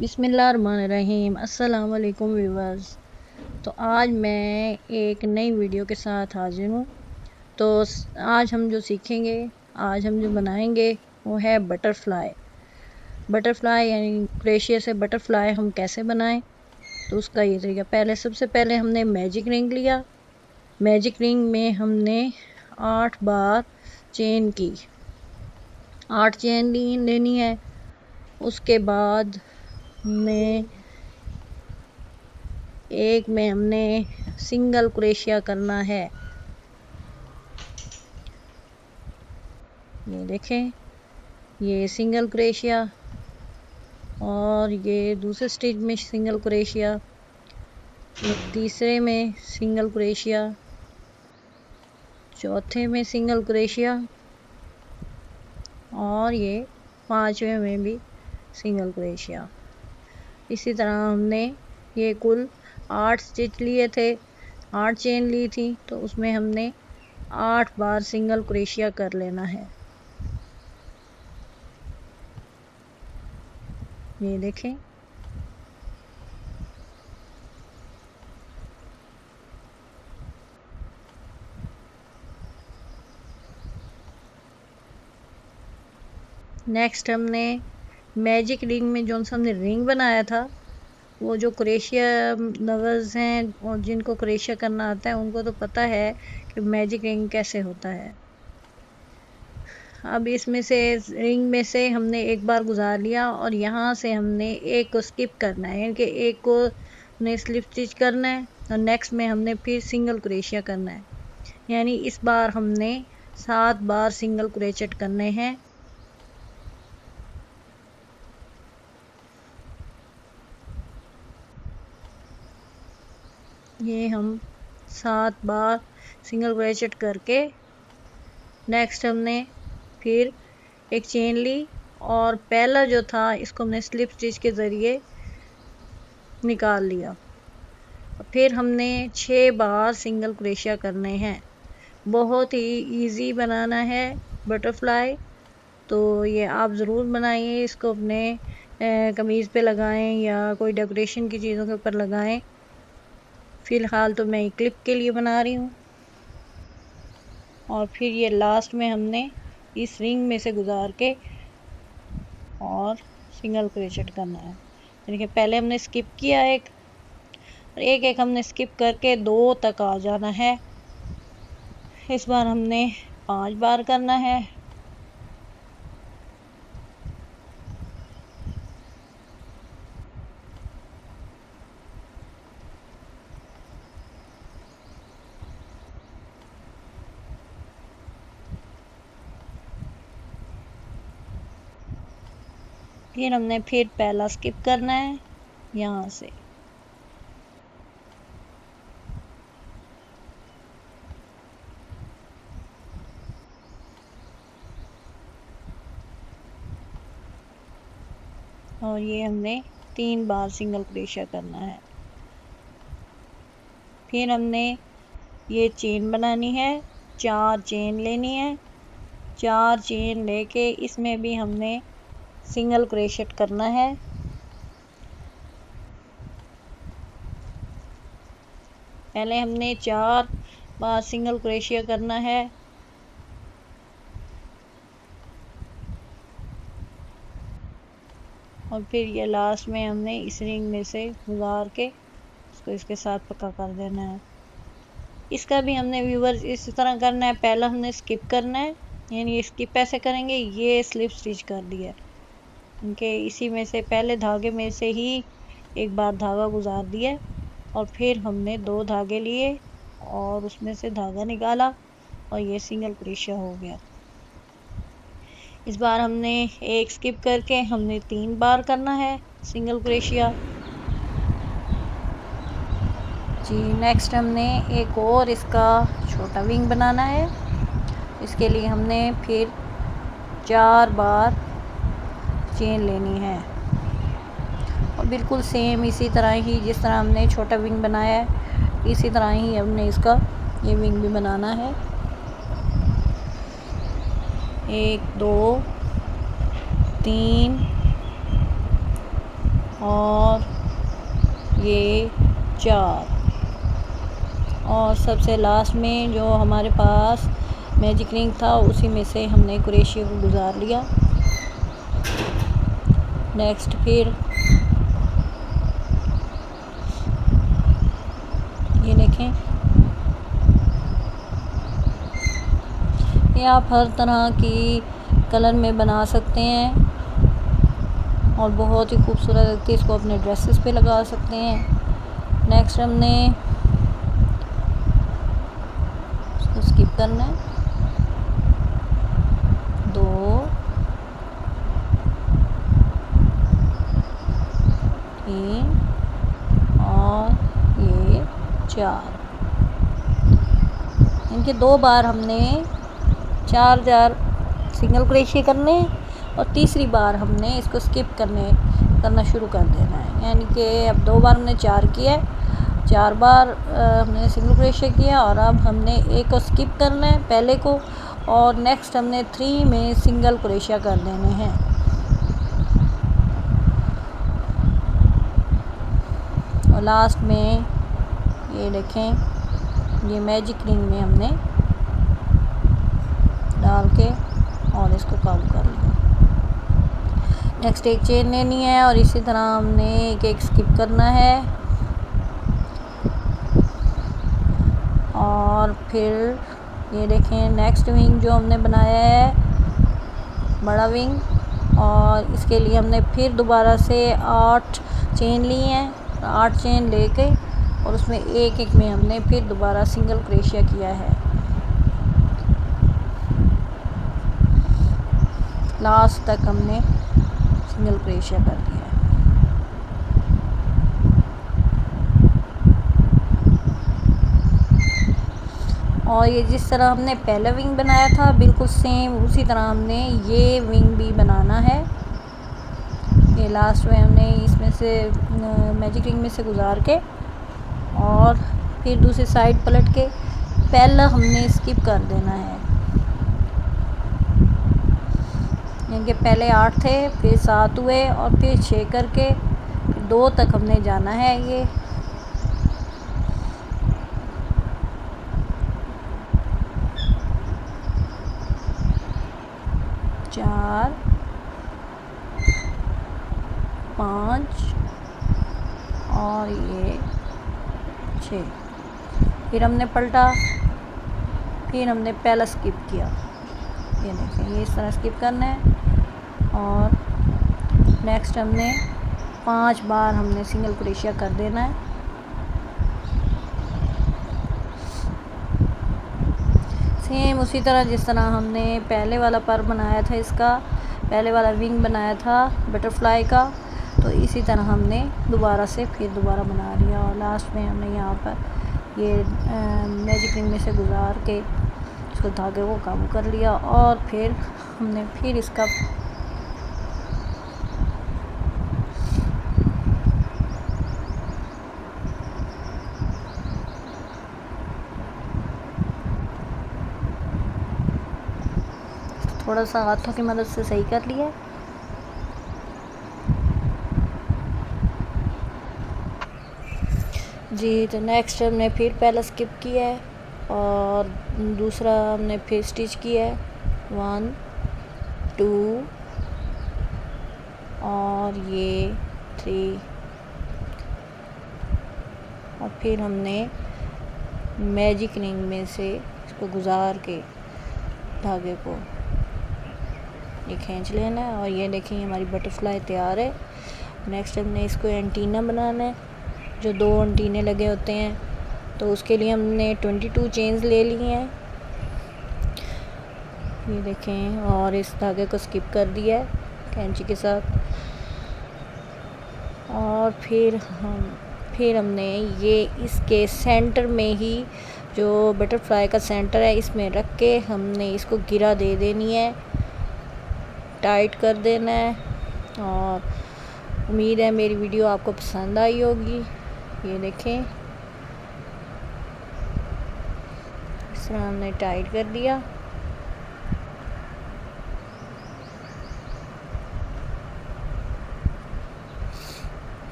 बिस्मिल्लाहिर्रहमानिर्रहीम। अस्सलाम वालेकुम व्यूअर्स। तो आज मैं एक नई वीडियो के साथ हाजिर हूँ। तो आज हम जो सीखेंगे, आज हम जो बनाएंगे वो है बटरफ्लाई। बटरफ्लाई यानी क्रोशिया से बटरफ्लाई हम कैसे बनाएं, तो उसका ये तरीका। सबसे पहले हमने मैजिक रिंग लिया। मैजिक रिंग में हमने 8 बार चेन की, 8 चेन लेनी है। उसके बाद हमने एक में हमने सिंगल क्रोशिया करना है। ये देखें, ये सिंगल क्रोशिया, और ये दूसरे स्टिच में सिंगल क्रोशिया, ये तीसरे में सिंगल क्रोशिया, चौथे में सिंगल क्रोशिया, और ये पांचवें में भी सिंगल क्रोशिया। इसी तरह हमने ये कुल 8 स्टिच लिए थे, 8 चेन ली थी, तो उसमें हमने 8 बार सिंगल क्रोशिया कर लेना है। ये देखें, नेक्स्ट हमने मैजिक रिंग में जो हमने रिंग बनाया था, वो जो क्रोशिया लवर्स हैं और जिनको क्रोशिया करना आता है उनको तो पता है कि मैजिक रिंग कैसे होता है। अब इसमें से रिंग में से हमने एक बार गुजार लिया और यहाँ से हमने एक को स्किप करना है, यानी कि एक को हमने स्लिप स्टिच करना है और नेक्स्ट में हमने फिर सिंगल क्रोशिया करना है। यानी इस बार हमने 7 बार सिंगल क्रोचेट करने हैं। ये हम 7 बार सिंगल क्रोचेट करके नेक्स्ट हमने फिर एक चेन ली और पहला जो था इसको हमने स्लिप स्टिच के ज़रिए निकाल लिया। फिर हमने 6 बार सिंगल क्रोशिया करने हैं। बहुत ही इजी बनाना है बटरफ्लाई, तो ये आप ज़रूर बनाइए। इसको अपने कमीज़ पे लगाएं या कोई डेकोरेशन की चीज़ों के ऊपर लगाएं। फ़िलहाल तो मैं क्लिप के लिए बना रही हूँ। और फिर ये लास्ट में हमने इस रिंग में से गुजार के और सिंगल क्रोचेट करना है। यानी कि पहले हमने स्किप किया एक, और एक हमने स्किप करके 2 तक आ जाना है। इस बार हमने 5 बार करना है। फिर हमने पहला स्किप करना है यहाँ से। और ये हमने 3 बार सिंगल क्रोशिया करना है। फिर हमने ये चेन बनानी है, 4 चेन लेनी है। 4 चेन लेके इसमें भी हमने सिंगल क्रोशिया करना है। पहले हमने 4 बार सिंगल क्रोशिया करना है। और फिर ये लास्ट में हमने इस रिंग में से गुजार के इसको इसके साथ पक्का कर देना है। इसका भी हमने व्यूअर्स इस तरह करना है। पहला हमने स्किप करना है, यानी स्किप ऐसे करेंगे, ये स्लिप स्टिच कर दिया, इनके इसी में से पहले धागे में से ही एक बार धागा गुजार दिया, और फिर हमने 2 धागे लिए और उसमें से धागा निकाला और ये सिंगल क्रोशिया हो गया। इस बार हमने एक स्किप करके हमने 3 बार करना है सिंगल क्रोशिया जी। नेक्स्ट हमने एक और इसका छोटा विंग बनाना है। इसके लिए हमने फिर 4 बार चेन लेनी है, और बिल्कुल सेम इसी तरह ही जिस तरह हमने छोटा विंग बनाया है, इसी तरह ही हमने इसका ये विंग भी बनाना है। 1 2 3 और ये 4, और सबसे लास्ट में जो हमारे पास मैजिक रिंग था उसी में से हमने क्रोशिया को गुजार लिया। नेक्स्ट फिर ये देखें, ये आप हर तरह की कलर में बना सकते हैं और बहुत ही खूबसूरत लगती है। इसको अपने ड्रेसेस पे लगा सकते हैं। नेक्स्ट हमने इसको स्किप करना है, 2 3 और ये 4। इनके 2 बार हमने 4 सिंगल क्रोशिया करने और तीसरी बार हमने इसको स्किप करना शुरू कर देना है। यानी कि अब 2 बार हमने 4 किया है, 4 बार हमने सिंगल क्रोशिया किया और अब हमने एक को स्किप करना है पहले को, और नेक्स्ट हमने 3 में सिंगल क्रोशिया कर देने हैं। और लास्ट में ये देखें, ये मैजिक रिंग में हमने डाल के और इसको काबू कर लिया। नेक्स्ट एक चेन लेनी है और इसी तरह हमने एक स्किप करना है और फिर ये देखें नेक्स्ट विंग जो हमने बनाया है, बड़ा विंग, और इसके लिए हमने फिर दोबारा से 8 चेन ली हैं। 8 चेन लेके और उसमें एक में हमने फिर दोबारा सिंगल क्रोशिया किया है। लास्ट तक हमने सिंगल क्रोशिया कर दिया है। और ये जिस तरह हमने पहला विंग बनाया था बिल्कुल सेम उसी तरह हमने ये विंग भी बनाना है। ये लास्ट में हमने इसमें से मैजिक रिंग में से गुजार के और फिर दूसरी साइड पलट के पहला हमने स्किप कर देना है। इनके पहले 8 थे, फिर 7 हुए और फिर 6 करके 2 तक हमने जाना है। ये चार 5 और ये 6। फिर हमने पलटा, फिर हमने पहला स्किप किया। ये देखें, ये इस तरह स्किप करना है और नेक्स्ट हमने 5 बार हमने सिंगल क्रोशिया कर देना है। सेम उसी तरह जिस तरह हमने पहले वाला पर बनाया था, इसका पहले वाला विंग बनाया था बटरफ्लाई का, तो इसी तरह हमने दोबारा से फिर दोबारा बना लिया और लास्ट में हमने यहाँ पर ये मैजिक रिंग में से गुजार के इसको धागे को काबू कर लिया और फिर हमने फिर इसका थोड़ा सा हाथों की मदद से सही कर लिया। जी, तो नेक्स्ट हमने फिर पहला स्किप किया है और दूसरा हमने फिर स्टिच किया है 1 2 और ये 3 और फिर हमने मैजिक रिंग में से इसको गुजार के धागे को ये खींच लेना है और ये देखिए हमारी बटरफ्लाई तैयार है। नेक्स्ट हमने इसको एंटीना बनाना है, जो 2 एंटीने लगे होते हैं, तो उसके लिए हमने 22 चेन्स ले लिए हैं। ये देखें और इस धागे को स्किप कर दिया है कैंची के साथ और फिर हमने ये इसके सेंटर में ही जो बटरफ्लाई का सेंटर है इसमें रख के हमने इसको गिरा दे देनी है, टाइट कर देना है। और उम्मीद है मेरी वीडियो आपको पसंद आई होगी। ये देखें इस तरह हमने टाइट कर दिया।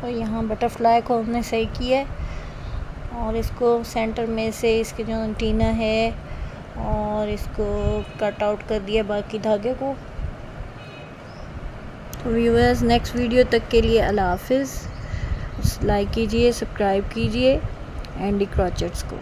और यहाँ बटरफ्लाई को हमने सही किया है और इसको सेंटर में से इसके जो एंटीना है और इसको कट आउट कर दिया बाकी धागे को। तो व्यूअर्स, नेक्स्ट वीडियो तक के लिए अल्लाह हाफिज़। लाइक कीजिए, सब्सक्राइब कीजिए एंडी क्रॉचेट्स को।